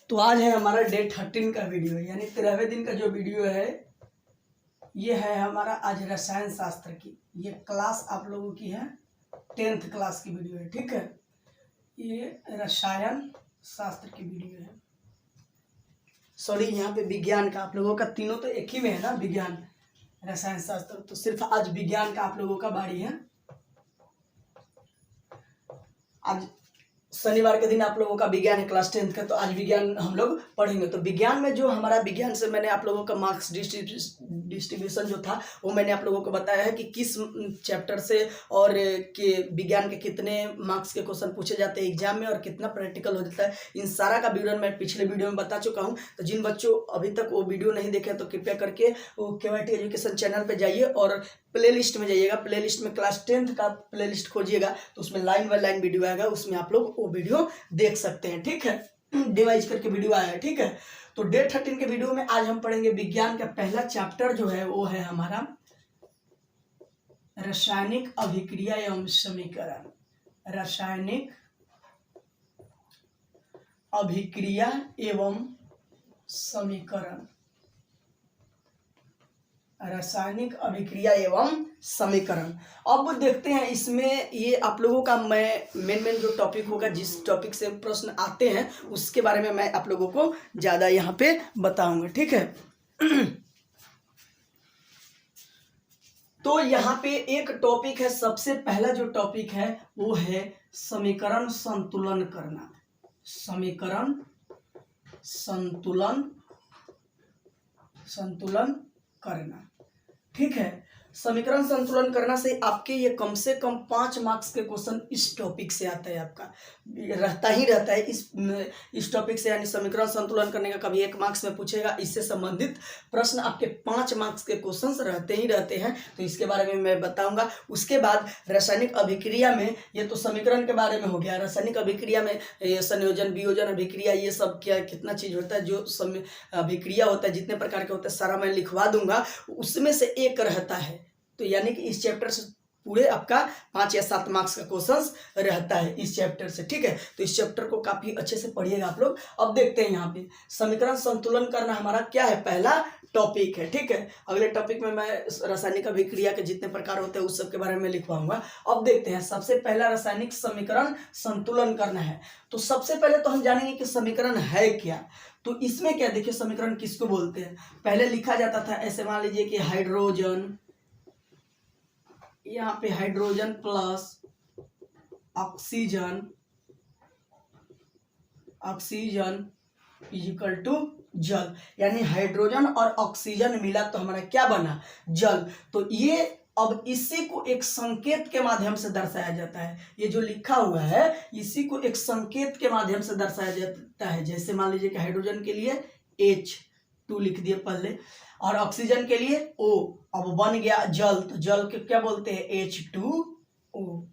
तो आज है हमारा डे 13 का वीडियो, यानी 13वें दिन का जो वीडियो है ये है हमारा आज रसायन शास्त्र की। ये क्लास आप लोगों की है 10th क्लास की वीडियो है, ठीक है। ये रसायन शास्त्र की वीडियो है, सॉरी यहाँ पे विज्ञान का। आप लोगों का तीनों तो एक ही में है ना, विज्ञान रसायन शास्त्र, तो सिर्फ आज विज्ञान का आप लोगों का बारी है। आज शनिवार के दिन आप लोगों का विज्ञान है क्लास 10th का, तो आज विज्ञान हम लोग पढ़ेंगे। तो विज्ञान में जो हमारा विज्ञान से मैंने आप लोगों का मार्क्स डिस्ट्रीब्यूशन जो था वो मैंने आप लोगों को बताया है कि किस चैप्टर से और कि विज्ञान के कितने मार्क्स के क्वेश्चन पूछे जाते हैं एग्जाम में और कितना प्रैक्टिकल हो जाता है। इन सारा का विवरण मैं पिछले वीडियो में बता चुका हूँ। तो जिन बच्चों अभी तक वो वीडियो नहीं देखे तो कृपया करके वो KYT एजुकेशन चैनल पर जाइए और प्ले लिस्ट में जाइएगा। प्ले लिस्ट में क्लास 10th का प्ले लिस्ट खोजिएगा तो उसमें लाइन बाय लाइन वीडियो आएगा, उसमें आप लोग वो वीडियो देख सकते हैं, ठीक है। डिवाइज करके वीडियो आया है, ठीक है। तो डे 13 के वीडियो में आज हम पढ़ेंगे विज्ञान का पहला चैप्टर जो है वो है हमारा रासायनिक अभिक्रिया एवं समीकरण। रासायनिक अभिक्रिया एवं समीकरण, रासायनिक अभिक्रिया एवं समीकरण। अब देखते हैं इसमें ये आप लोगों का मैं मेन जो टॉपिक होगा, जिस टॉपिक से प्रश्न आते हैं उसके बारे में मैं आप लोगों को ज़्यादा यहाँ पे बताऊंगा, ठीक है। तो यहाँ पे एक टॉपिक है, सबसे पहला जो टॉपिक है वो है समीकरण संतुलन करना। समीकरण संतुलन करना, ठीक है। समीकरण संतुलन करना से आपके ये कम से कम 5 मार्क्स के क्वेश्चन इस टॉपिक से आता है, आपका रहता ही रहता है इस टॉपिक से। यानी समीकरण संतुलन करने का कभी 1 मार्क्स में पूछेगा, इससे संबंधित प्रश्न आपके 5 मार्क्स के क्वेश्चन रहते ही रहते हैं। तो इसके बारे में मैं बताऊंगा। उसके बाद रासायनिक अभिक्रिया में, ये तो समीकरण के बारे में हो गया। रासायनिक अभिक्रिया में ये संयोजन, वियोजन, अभिक्रिया, ये सब क्या कितना चीज होता है, जो अभिक्रिया होता है जितने प्रकार के होते हैं सारा मैं लिखवा दूंगा। उसमें से एक रहता है, तो यानी कि इस चैप्टर से पूरे आपका 5 या 7 मार्क्स का क्वेश्चंस रहता है इस चैप्टर से, ठीक है। तो इस चैप्टर को काफी अच्छे से पढ़िएगा आप लोग। अब देखते हैं यहाँ पे समीकरण संतुलन करना हमारा क्या है, पहला टॉपिक है, ठीक है। अगले टॉपिक में मैं रासायनिक अभिक्रिया के जितने प्रकार होते हैं उस सब के बारे में लिखवाऊंगा। अब देखते हैं, सबसे पहला रासायनिक समीकरण संतुलन करना है। तो सबसे पहले तो हम जानेंगे कि समीकरण है क्या। तो इसमें क्या, देखिए समीकरण किसको बोलते हैं। पहले लिखा जाता था ऐसे, मान लीजिए कि हाइड्रोजन, यहाँ पे hydrogen plus oxygen equal to जल, यानी हाइड्रोजन और ऑक्सीजन मिला तो हमारा क्या बना, जल। तो ये अब इसी को एक संकेत के माध्यम से दर्शाया जाता है। ये जो लिखा हुआ है इसी को एक संकेत के माध्यम से दर्शाया जाता है। जैसे मान लीजिए कि हाइड्रोजन के लिए H2 लिख दिए पहले, और ऑक्सीजन के लिए O। अब बन गया जल, तो जल के क्या बोलते हैं, H2O।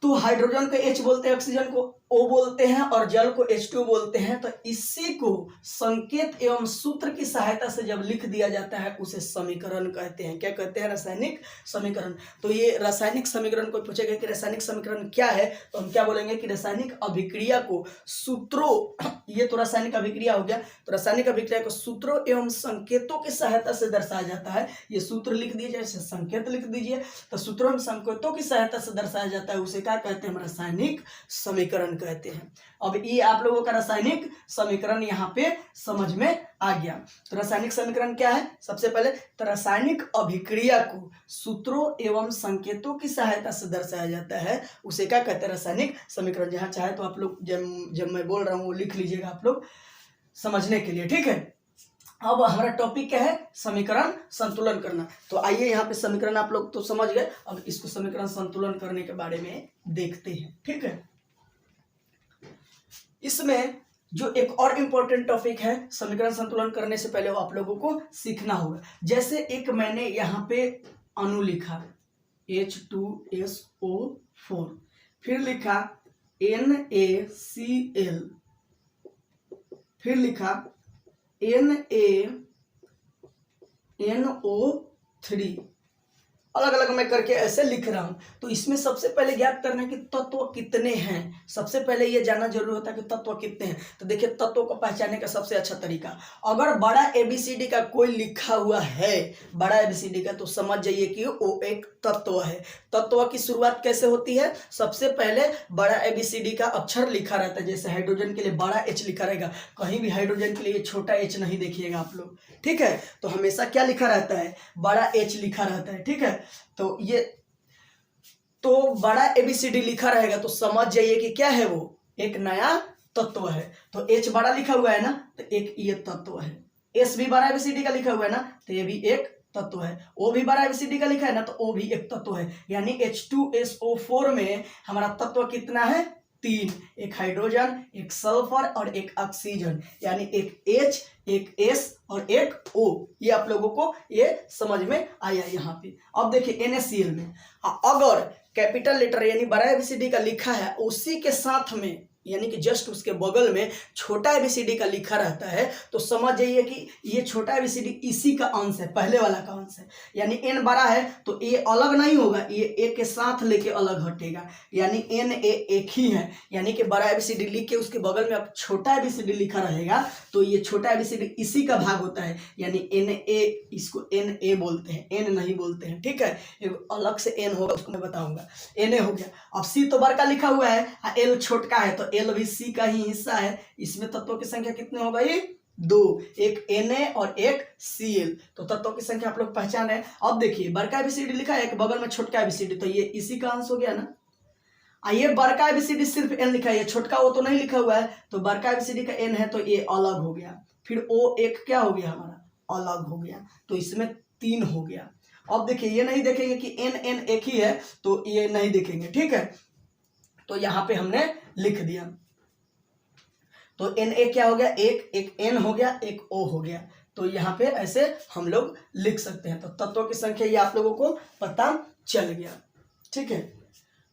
तो हाइड्रोजन को H बोलते हैं, ऑक्सीजन को O बोलते हैं और जल को H2 बोलते हैं। तो इसी को संकेत एवं सूत्र की सहायता से जब लिख दिया जाता है उसे समीकरण कहते हैं। क्या कहते हैं, रासायनिक समीकरण। तो ये रासायनिक समीकरण को पूछेगा कि रासायनिक समीकरण क्या है, तो हम क्या बोलेंगे कि रासायनिक अभिक्रिया को सूत्रों, ये तो रासायनिक अभिक्रिया हो गया, तो रासायनिक अभिक्रिया को सूत्रों एवं संकेतों की सहायता से दर्शाया जाता है। ये सूत्र लिख दीजिए, संकेत लिख दीजिए। तो सूत्रों एवं संकेतों की सहायता से दर्शाया जाता है, उसे क्या कहते हैं, हम रासायनिक समीकरण कहते हैं। अब ये आप लोगों का रासायनिक समीकरण यहाँ पे समझ में आ गया। तो रासायनिक समीकरण क्या है, सबसे पहले तो रासायनिक अभिक्रिया को सूत्रों एवं संकेतों की सहायता से दर्शाया जाता है, उसे क्या कहते हैं, रासायनिक समीकरण। जहां चाहे तो आप लोग जब मैं बोल रहा हूं वो लिख लीजिएगा आप लोग समझने के लिए, ठीक है। अब हमारा टॉपिक क्या है, समीकरण संतुलन करना। तो आइए यहाँ पे समीकरण आप लोग तो समझ गए, अब इसको समीकरण संतुलन करने के बारे में देखते हैं, ठीक है। इसमें जो एक और इम्पोर्टेंट टॉपिक है समीकरण संतुलन करने से पहले वो आप लोगों को सीखना होगा। जैसे एक मैंने यहाँ पे अणु लिखा H2SO4, फिर लिखा NaCl, फिर लिखा NaNO3, अलग अलग मैं करके ऐसे लिख रहा हूँ। तो इसमें सबसे पहले ज्ञात करना है कि तत्व कितने हैं। सबसे पहले ये जानना जरूरी होता है कि तत्व कितने हैं। तो देखिए तत्वों को पहचानने का सबसे अच्छा तरीका, अगर बड़ा ABCD का कोई लिखा हुआ है, बड़ा ABCD का, तो समझ जाइए कि वो एक तत्व है। तत्व की शुरुआत कैसे होती है, सबसे पहले बड़ा ABCD का अक्षर लिखा रहता है। जैसे हाइड्रोजन के लिए बड़ा H लिखा रहेगा, कहीं भी हाइड्रोजन के लिए छोटा H नहीं देखिएगा आप लोग, ठीक है। तो हमेशा क्या लिखा रहता है, बड़ा H लिखा रहता है, ठीक है। तो ये तो बड़ा ABCD लिखा रहेगा तो समझ जाइए कि क्या है, वो एक नया तत्व है। तो H बड़ा लिखा हुआ है ना, तो एक ये तत्व है। S भी बड़ा ABCD का लिखा हुआ है ना, तो ये भी एक तत्व है। O भी बड़ा ABCD का लिखा है ना, तो O भी एक तत्व है। यानी H2SO4 में हमारा तत्व कितना है, 3, एक हाइड्रोजन, एक सल्फर और एक ऑक्सीजन, यानी एक H, एक S और एक O। ये आप लोगों को ये समझ में आया यहाँ पे। अब देखिए NaCl में अगर कैपिटल लेटर यानी बड़ा ABCD का लिखा है, उसी के साथ में यानी कि जस्ट उसके बगल में छोटा ABCD का लिखा रहता है, तो समझ जाइए कि ये छोटा ABCD इसी का अंश है, पहले वाला का अंश है। यानी N बड़ा है तो A अलग नहीं होगा, ये A के साथ लेके अलग हटेगा, यानी Na एक ही है। यानी कि बड़ा ABCD लिख के उसके बगल में अब छोटा ABCD लिखा रहेगा, तो ये छोटा ABCD इसी का भाग होता है, यानी Na, इसको Na बोलते हैं, N नहीं बोलते हैं, ठीक है। अलग से N होगा, उसको मैं बताऊंगा। Na हो गया। अब C तो बड़ा लिखा हुआ है, L छोटका है, तो L भी C का ही हिस्सा है। इसमें तत्वों की संख्या कितने हो गई, 2, एक Na और एक Cl। तो तत्वों की संख्या आप लोग पहचान रहे हैं। अब देखिए बड़का ABCD लिखा है, एक बगल में छोटका ABCD, तो ये इसी का अंश हो गया ना। ये बड़का ABCD सिर्फ N लिखा है, ये छोटका वो तो नहीं लिखा हुआ है, तो बड़का ABCD का N है तो ये अलग हो गया। फिर O एक क्या हो गया हमारा, अलग हो गया, तो इसमें 3 हो गया। अब देखिए ये नहीं देखेंगे कि N एक ही है, तो ये नहीं देखेंगे, ठीक है। तो यहाँ पे हमने लिख दिया, तो Na क्या हो गया, एक N हो गया, एक O हो गया। तो यहाँ पे ऐसे हम लोग लिख सकते हैं। तो तत्वों की संख्या ये आप लोगों को पता चल गया, ठीक है।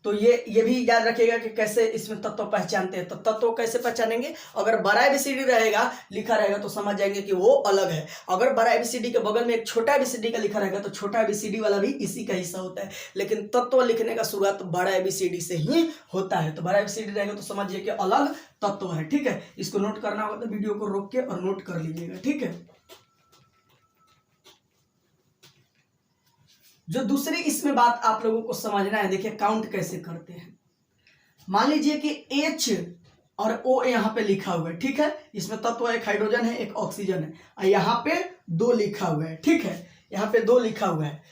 तो ये भी याद रखिएगा कि कैसे इसमें तत्व पहचानते हैं। तो तत्व कैसे पहचानेंगे, अगर बड़ा ABCD रहेगा लिखा रहेगा तो समझ जाएंगे कि वो अलग है। अगर बड़ा ABCD के बगल में एक छोटा ABCD का लिखा रहेगा तो छोटा ABCD वाला भी इसी का हिस्सा होता है। लेकिन तत्व लिखने का शुरुआत बड़ा ABCD से ही होता है। तो बड़ा ABCD रहेगा तो समझिए कि अलग तत्व है, ठीक है। इसको नोट करना होगा तो वीडियो को रोक के और नोट कर लीजिएगा, ठीक है। जो दूसरी इसमें बात आप लोगों को समझना है, देखिए काउंट कैसे करते हैं। मान लीजिए कि H और O यहाँ पे लिखा हुआ है, ठीक है। इसमें तत्व एक हाइड्रोजन है, एक ऑक्सीजन है, और यहाँ पे 2 लिखा हुआ है, ठीक है। यहाँ पे 2 लिखा हुआ है,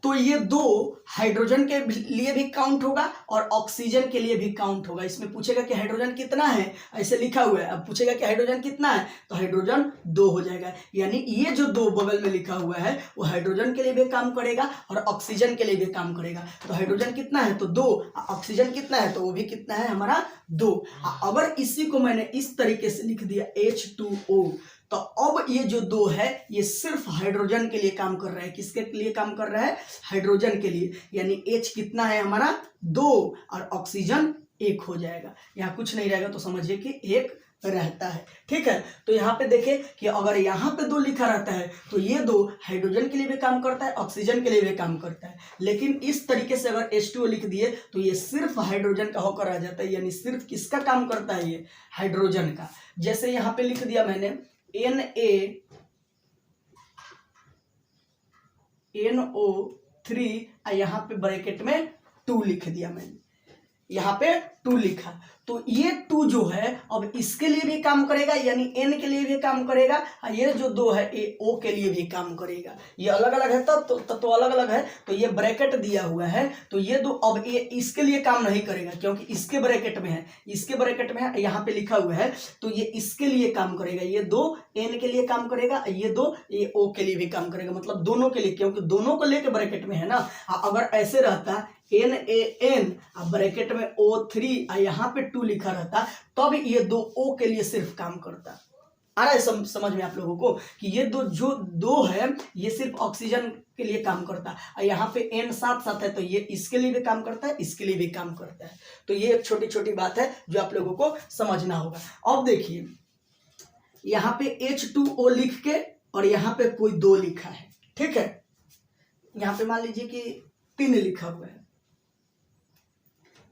तो ये 2 हाइड्रोजन के लिए भी काउंट होगा और ऑक्सीजन के लिए भी काउंट होगा। इसमें पूछेगा कि हाइड्रोजन कितना है, ऐसे लिखा हुआ है। अब पूछेगा कि हाइड्रोजन कितना है, तो हाइड्रोजन 2 हो जाएगा। यानी ये जो 2 बगल में लिखा हुआ है वो हाइड्रोजन के लिए भी काम करेगा और ऑक्सीजन के लिए भी काम करेगा। तो हाइड्रोजन कितना है, तो 2, ऑक्सीजन कितना है, तो वो भी कितना है हमारा 2। अगर इसी को मैंने इस तरीके से लिख दिया H2O, तो अब ये जो 2 है ये सिर्फ हाइड्रोजन के लिए काम कर रहा है। किसके लिए काम कर रहा है, हाइड्रोजन के लिए। यानी H कितना है हमारा 2 और ऑक्सीजन 1 हो जाएगा। यहाँ कुछ नहीं रहेगा तो समझिए कि 1 रहता है, ठीक है। तो यहाँ पे देखिए कि अगर यहाँ पे 2 लिखा रहता है तो ये 2 हाइड्रोजन के लिए भी काम करता है, ऑक्सीजन के लिए भी काम करता है। लेकिन इस तरीके से अगर H2O लिख दिए तो ये सिर्फ हाइड्रोजन का होकर आ जाता है। यानी सिर्फ किसका काम करता है, ये हाइड्रोजन का। जैसे यहाँ पे लिख दिया मैंने NaNO3, यहाँ पे ब्रैकेट में 2 लिख दिया मैंने, यहाँ पे 2 लिखा। तो ये 2 जो है अब इसके लिए भी काम करेगा, यानी N के लिए भी काम करेगा, और ये जो 2 है ये O के लिए भी काम करेगा। ये अलग अलग है तो अलग अलग है, तो ये ब्रैकेट दिया हुआ है। तो ये 2 अब ये इसके लिए काम नहीं करेगा क्योंकि इसके ब्रैकेट में है, इसके ब्रैकेट में है, यहाँ पे लिखा हुआ है, तो ये इसके लिए काम करेगा। ये 2 N के लिए काम करेगा, ये 2 ये O के लिए भी काम करेगा, मतलब दोनों के लिए, क्योंकि दोनों को लेके ब्रैकेट में है ना। अगर ऐसे रहता NaN ब्रैकेट में O3 यहाँ पे 2 लिखा रहता, तब ये 2 O के लिए सिर्फ काम करता। आ रहा है समझ में आप लोगों को कि ये जो 2 है ये सिर्फ ऑक्सीजन के लिए काम करता है। यहाँ पे N साथ साथ है तो ये इसके लिए भी काम करता है, इसके लिए भी काम करता है। तो ये एक छोटी छोटी बात है जो आप लोगों को समझना होगा। अब देखिए यहाँ पे H2O लिख के और यहाँ पे कोई 2 लिखा है, ठीक है। यहाँ पे मान लीजिए कि 3 लिखा हुआ है,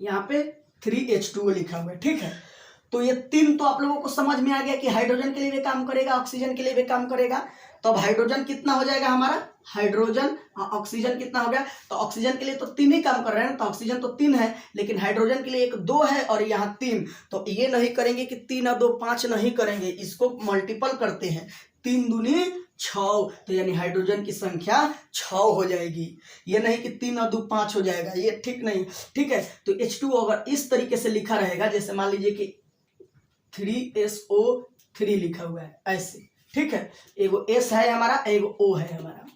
यहाँ पे 3H2O लिखा हुआ है। ठीक है, तो ये 3 तो आप लोगों को समझ में आ गया कि हाइड्रोजन के लिए भी काम करेगा, ऑक्सीजन के लिए भी काम करेगा। तो अब हाइड्रोजन कितना हो जाएगा हमारा, हाइड्रोजन ऑक्सीजन कितना हो गया, तो ऑक्सीजन के लिए तो 3 ही काम कर रहे हैं, तो ऑक्सीजन तो 3 है, लेकिन हाइड्रोजन के लिए 1 2 है और यहाँ 3। तो ये नहीं करेंगे कि 3 और 2 5 नहीं करेंगे, इसको मल्टीपल करते हैं, 3 दूनी 6, तो यानी हाइड्रोजन की संख्या 6 हो जाएगी। ये नहीं कि 3 और 2 5 हो जाएगा, ये ठीक नहीं। ठीक है, तो H2O अगर इस तरीके से लिखा रहेगा, जैसे मान लीजिए कि 3SO3 लिखा हुआ है ऐसे। ठीक है, एगो S है हमारा, एगो O है हमारा,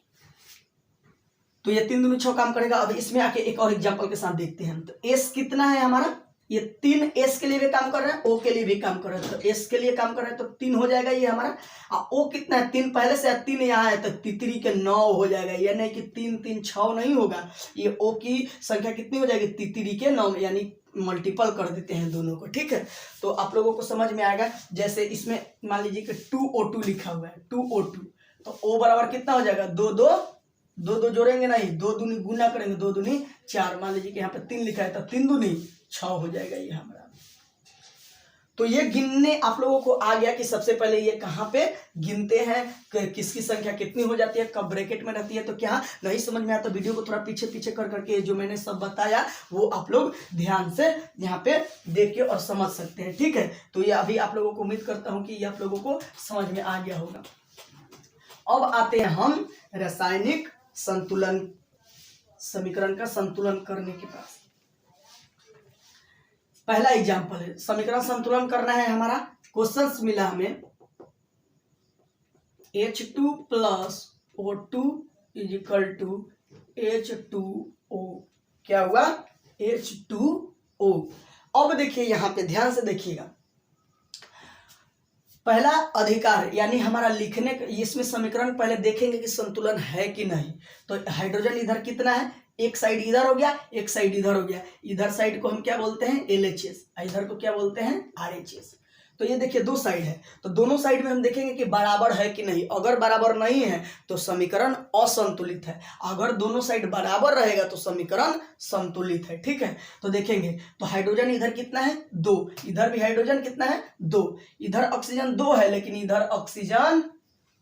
तो ये 3 दूनी 6 काम करेगा। अब इसमें आके एक और एग्जांपल के साथ देखते हैं। तो S कितना है हमारा, ये 3 S के लिए भी काम कर रहा है, O के लिए भी काम कर रहा है, तो S के लिए काम कर रहा है तो 3 हो जाएगा ये हमारा। और O कितना है, 3 पहले से है, 3 यहाँ है, तो 3 के 9 हो जाएगा। ये नहीं कि 3 3 6 नहीं होगा, ये O की संख्या कितनी हो जाएगी, 3 के 9, यानी मल्टीपल कर देते हैं दोनों को। ठीक है, तो आप लोगों को समझ में आएगा। जैसे इसमें मान लीजिए कि 2O2 लिखा हुआ है, 2O2, तो O बराबर कितना हो जाएगा, 2 2 जोड़ेंगे नहीं, 2 दूनी गुना करेंगे, 2 दूनी 4। मान लीजिए कि यहाँ पे 3 लिखा है, तो 3 दूनी 6 हो जाएगा ये हमारा। तो ये गिनने आप लोगों को आ गया कि सबसे पहले ये कहाँ पे गिनते हैं, किसकी संख्या कितनी हो जाती है, कब ब्रैकेट में रहती है। तो क्या नहीं समझ में आया तो वीडियो को थोड़ा पीछे पीछे कर करके जो मैंने सब बताया वो आप लोग ध्यान से यहाँ पे देख के और समझ सकते हैं। ठीक है, तो ये अभी आप लोगों को उम्मीद करता हूँ कि ये आप लोगों को समझ में आ गया होगा। अब आते हैं हम रासायनिक संतुलन, समीकरण का संतुलन करने के पास। पहला एग्जाम्पल है, समीकरण संतुलन करना है हमारा। क्वेश्चंस मिला हमें H2 + O2 = H2O, क्या हुआ, H2O। अब देखिए यहाँ पे ध्यान से देखिएगा, पहला अधिकार यानी हमारा लिखने, इसमें समीकरण पहले देखेंगे कि संतुलन है कि नहीं। तो हाइड्रोजन इधर कितना है, एक साइड इधर हो गया, एक साइड इधर हो गया। इधर साइड को हम क्या बोलते हैं, LHS, इधर को क्या बोलते हैं, RHS। तो ये देखिए 2 साइड है, तो दोनों साइड में हम देखेंगे कि बराबर है कि नहीं। अगर बराबर नहीं है तो समीकरण असंतुलित है, अगर दोनों साइड बराबर रहेगा तो समीकरण संतुलित है। ठीक है, तो देखेंगे तो हाइड्रोजन इधर कितना है, 2, इधर भी हाइड्रोजन कितना है, 2, इधर ऑक्सीजन 2 है, लेकिन इधर ऑक्सीजन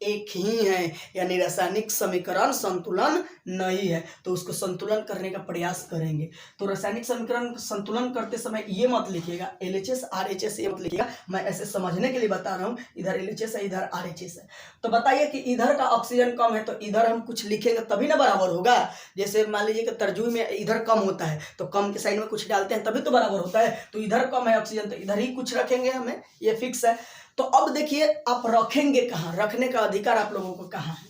1 ही है, यानी रासायनिक समीकरण संतुलन नहीं है। तो उसको संतुलन करने का प्रयास करेंगे। तो रासायनिक समीकरण संतुलन करते समय ये मत लिखिएगा LHS RHS, ये मत लिखिएगा, मैं ऐसे समझने के लिए बता रहा हूँ। इधर LHS है, इधर RHS है। तो बताइए कि इधर का ऑक्सीजन कम है, तो इधर हम कुछ लिखेंगे तभी ना बराबर होगा। जैसे मान लीजिए कि तरजुई में इधर कम होता है, तो कम के साइड में कुछ डालते हैं तभी तो बराबर होता है। तो इधर कम है ऑक्सीजन, तो इधर ही कुछ रखेंगे हमें, ये फिक्स है। तो अब देखिए आप रखेंगे कहाँ, रखने का अधिकार आप लोगों को कहाँ है।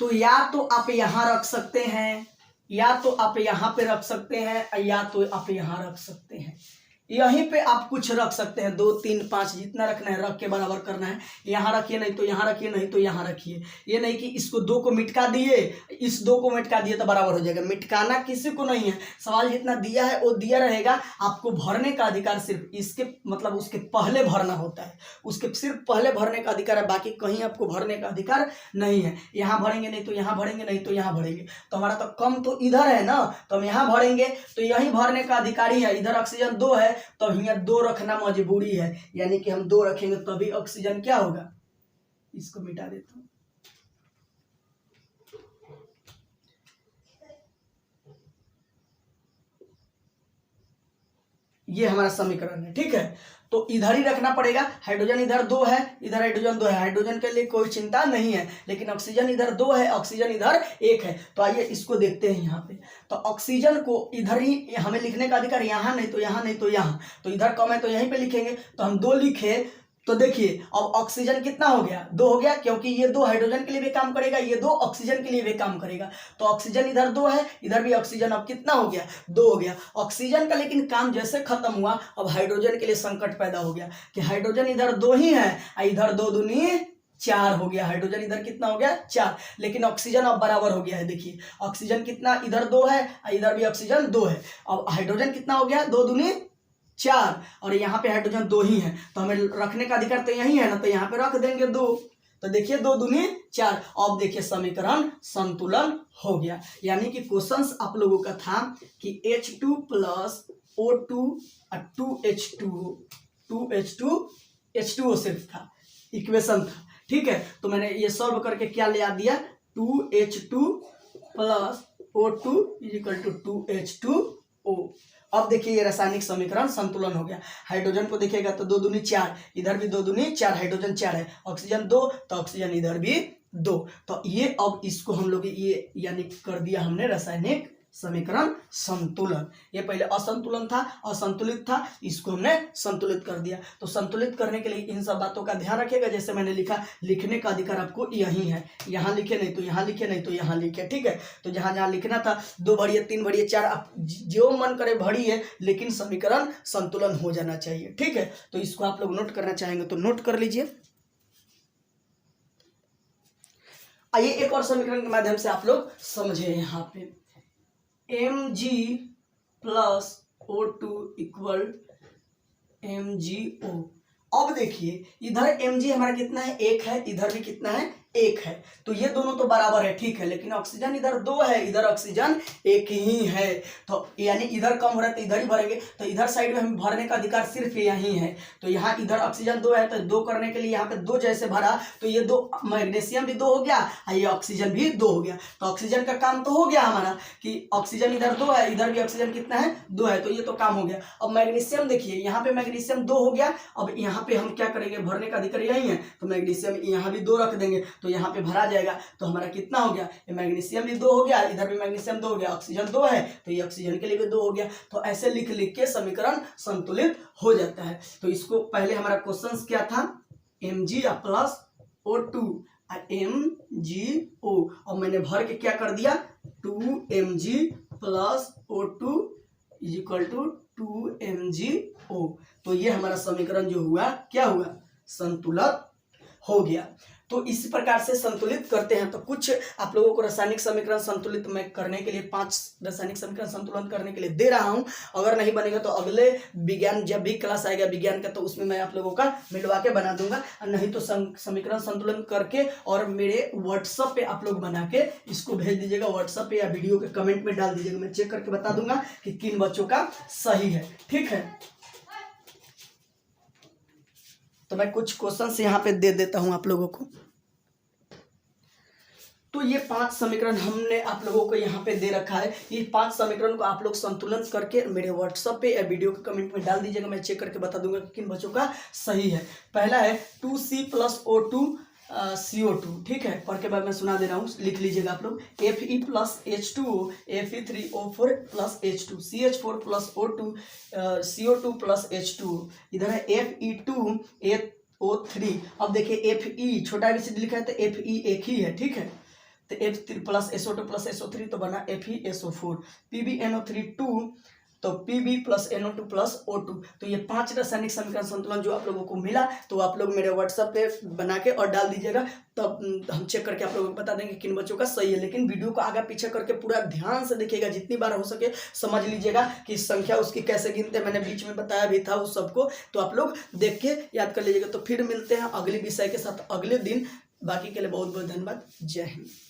तो या तो आप यहाँ रख सकते हैं, या तो आप यहाँ पे रख सकते हैं, या तो आप यहाँ रख सकते हैं। यहीं पे आप कुछ रख सकते हैं, 2 3 5 जितना रखना है रख के बराबर करना है। यहाँ रखिए, नहीं तो यहाँ रखिए, नहीं तो यहाँ रखिए। ये नहीं कि इसको 2 को मिटका दिए, इस 2 को मिटका दिए तो बराबर हो जाएगा। मिटकाना किसी को नहीं है, सवाल जितना दिया है वो दिया रहेगा। आपको भरने का अधिकार सिर्फ इसके मतलब उसके पहले भरना होता है, उसके सिर्फ पहले भरने का अधिकार है, बाकी कहीं आपको भरने का अधिकार नहीं है। यहाँ भरेंगे, नहीं तो यहाँ भरेंगे, नहीं तो यहाँ भरेंगे। तो हमारा तो कम तो इधर है ना, तो हम यहाँ भरेंगे, तो यहीं भरने का अधिकारी है। इधर ऑक्सीजन 2 है, तो यहाँ 2 रखना मजबूरी है, यानी कि हम 2 रखेंगे तभी ऑक्सीजन क्या होगा। इसको मिटा देता हूं, ये हमारा समीकरण है। ठीक है, तो इधर ही रखना पड़ेगा। हाइड्रोजन इधर 2 है, इधर हाइड्रोजन 2 है, हाइड्रोजन के लिए कोई चिंता नहीं है, लेकिन ऑक्सीजन इधर 2 है, ऑक्सीजन इधर 1 है। तो आइए इसको देखते हैं यहाँ पे। तो ऑक्सीजन को इधर ही हमें लिखने का अधिकार, यहाँ नहीं तो यहाँ, नहीं तो यहाँ। तो इधर कम है तो यहीं पे लिखेंगे, तो हम 2 लिखे। तो देखिए अब ऑक्सीजन कितना हो गया, 2 हो गया, क्योंकि ये 2 हाइड्रोजन के लिए भी काम करेगा, ये 2 ऑक्सीजन के लिए भी काम करेगा। तो ऑक्सीजन इधर 2 है, इधर भी ऑक्सीजन, अब कितना हो गया, 2 हो गया ऑक्सीजन का। लेकिन काम जैसे खत्म हुआ, अब हाइड्रोजन के लिए संकट पैदा हो गया कि हाइड्रोजन इधर 2 ही है, इधर 2 दूनी 4 हो गया। हाइड्रोजन इधर कितना हो गया, 4, लेकिन ऑक्सीजन अब बराबर हो गया है। देखिए ऑक्सीजन कितना, इधर 2 है, इधर भी ऑक्सीजन 2 है। अब हाइड्रोजन कितना हो गया, 2 दूनी 4, और यहाँ पे हाइड्रोजन 2 ही है, तो हमें रखने का अधिकार तो यही है ना, तो यहाँ पे रख देंगे 2। तो देखिए 2 दूनी 4। अब देखिए समीकरण संतुलन हो गया। यानी कि क्वेश्चन आप लोगों का था कि H2 प्लस O2 और 2H2O सिर्फ था, इक्वेशन था, ठीक है। तो मैंने ये सॉल्व करके क्या ले आ दिया, 2H2 plus O2 equal to 2H2O। अब देखिए ये रासायनिक समीकरण संतुलन हो गया। हाइड्रोजन को देखिएगा तो 2 दूनी 4, इधर भी 2 दूनी 4, हाइड्रोजन 4 है, ऑक्सीजन 2, तो ऑक्सीजन इधर भी 2। तो ये अब इसको हम लोग ये यानी कर दिया हमने रासायनिक समीकरण संतुलन। ये पहले असंतुलन था, असंतुलित था, इसको हमने संतुलित कर दिया। तो संतुलित करने के लिए इन सब बातों का ध्यान रखिएगा। जैसे मैंने लिखा, लिखने का अधिकार आपको यही है, यहाँ लिखे नहीं तो यहाँ लिखे, नहीं तो यहाँ लिखे, ठीक है। तो जहाँ जहाँ लिखना था 2 भरिए 3 भरिए 4, आप जो मन करे भरिए, लेकिन समीकरण संतुलन हो जाना चाहिए, ठीक है। तो इसको आप लोग नोट करना चाहेंगे तो नोट कर लीजिए। आइए एक और समीकरण के माध्यम से आप लोग समझे। यहाँ पे Mg plus O2 equal MgO। अब देखिए इधर Mg हमारा कितना है, 1 है, इधर भी कितना है, 1 है। तो ये दोनों तो बराबर है, ठीक है। लेकिन ऑक्सीजन इधर 2 है, इधर ऑक्सीजन 1 ही है। तो यानी इधर कम हो रहा है तो इधर ही भरेंगे। तो इधर साइड में हम भरने का अधिकार सिर्फ यही है। तो यहाँ इधर ऑक्सीजन 2 है, तो 2 करने के लिए यहाँ पे 2 जैसे भरा, तो ये 2 मैग्नीशियम भी 2 हो गया और ये ऑक्सीजन भी 2 हो गया। तो ऑक्सीजन का काम तो हो गया हमारा कि ऑक्सीजन इधर 2 है, इधर भी ऑक्सीजन कितना है, 2 है, तो ये तो काम हो गया। अब मैग्नीशियम देखिए, यहाँ पे मैग्नीशियम 2 हो गया। अब यहाँ पे हम क्या करेंगे, भरने का अधिकार यही है, तो मैग्नीशियम यहाँ भी 2 रख देंगे, तो यहाँ पे भरा जाएगा। तो हमारा कितना हो गया, ये मैग्नीशियम भी 2 हो गया, इधर भी मैग्नीशियम 2 हो गया, ऑक्सीजन 2 है, तो ये ऑक्सीजन के लिए भी 2 हो गया। तो ऐसे लिख लिख के समीकरण संतुलित हो जाता है। तो इसको पहले हमारा क्वेश्चन क्या था, Mg प्लस O2 MgO, और मैंने भर के क्या कर दिया, 2Mg plus O2 equal to 2MgO। तो ये हमारा समीकरण जो हुआ, क्या हुआ, संतुलित हो गया। तो इसी प्रकार से संतुलित करते हैं। तो कुछ आप लोगों को रासायनिक समीकरण संतुलित मैं करने के लिए 5 रासायनिक समीकरण संतुलन करने के लिए दे रहा हूं। अगर नहीं बनेगा तो अगले विज्ञान जब भी क्लास आएगा विज्ञान का, तो उसमें मैं आप लोगों का मिलवा के बना दूंगा। नहीं तो समीकरण संतुलन करके और मेरे व्हाट्सएप पे आप लोग बना के इसको भेज दीजिएगा, व्हाट्सएप पे या वीडियो के कमेंट में डाल दीजिएगा। मैं चेक करके बता दूंगा कि किन बच्चों का सही है, ठीक है। तो मैं कुछ क्वेश्चंस यहाँ पे दे देता हूं आप लोगों को। तो ये 5 समीकरण हमने आप लोगों को यहाँ पे दे रखा है। ये 5 समीकरण को आप लोग संतुलन करके मेरे व्हाट्सएप पे या वीडियो के कमेंट में डाल दीजिएगा। मैं चेक करके बता दूंगा कि किन बच्चों का सही है। पहला है 2C प्लस O2 CO2, ठीक है। पढ़ के बाद मैं सुना दे रहा हूँ, लिख लीजिएगा आप लोग। Fe plus H2O Fe3O4 plus H2 CH4 plus O2 CO2 plus H2O। इधर है Fe2O3। अब देखिए Fe छोटा ABCD लिखा है तो Fe एक ही है, ठीक है। तो F3 plus SO2 plus SO3 तो बना FeSO4। PbNO3 2, तो Pb plus NO2 plus O2। तो ये 5 रासायनिक समीकरण संतुलन जो आप लोगों को मिला, तो आप लोग मेरे व्हाट्सएप पे बना के और डाल दीजिएगा। तब हम चेक करके आप लोगों को बता देंगे किन बच्चों का सही है। लेकिन वीडियो को आगे पीछे करके पूरा ध्यान से देखिएगा, जितनी बार हो सके समझ लीजिएगा कि संख्या उसकी कैसे गिनते हैं। मैंने बीच में बताया भी था उस सबको, तो आप लोग देख के याद कर लीजिएगा। तो फिर मिलते हैं अगले विषय के साथ अगले दिन। बाकी के लिए बहुत बहुत धन्यवाद। जय हिंद।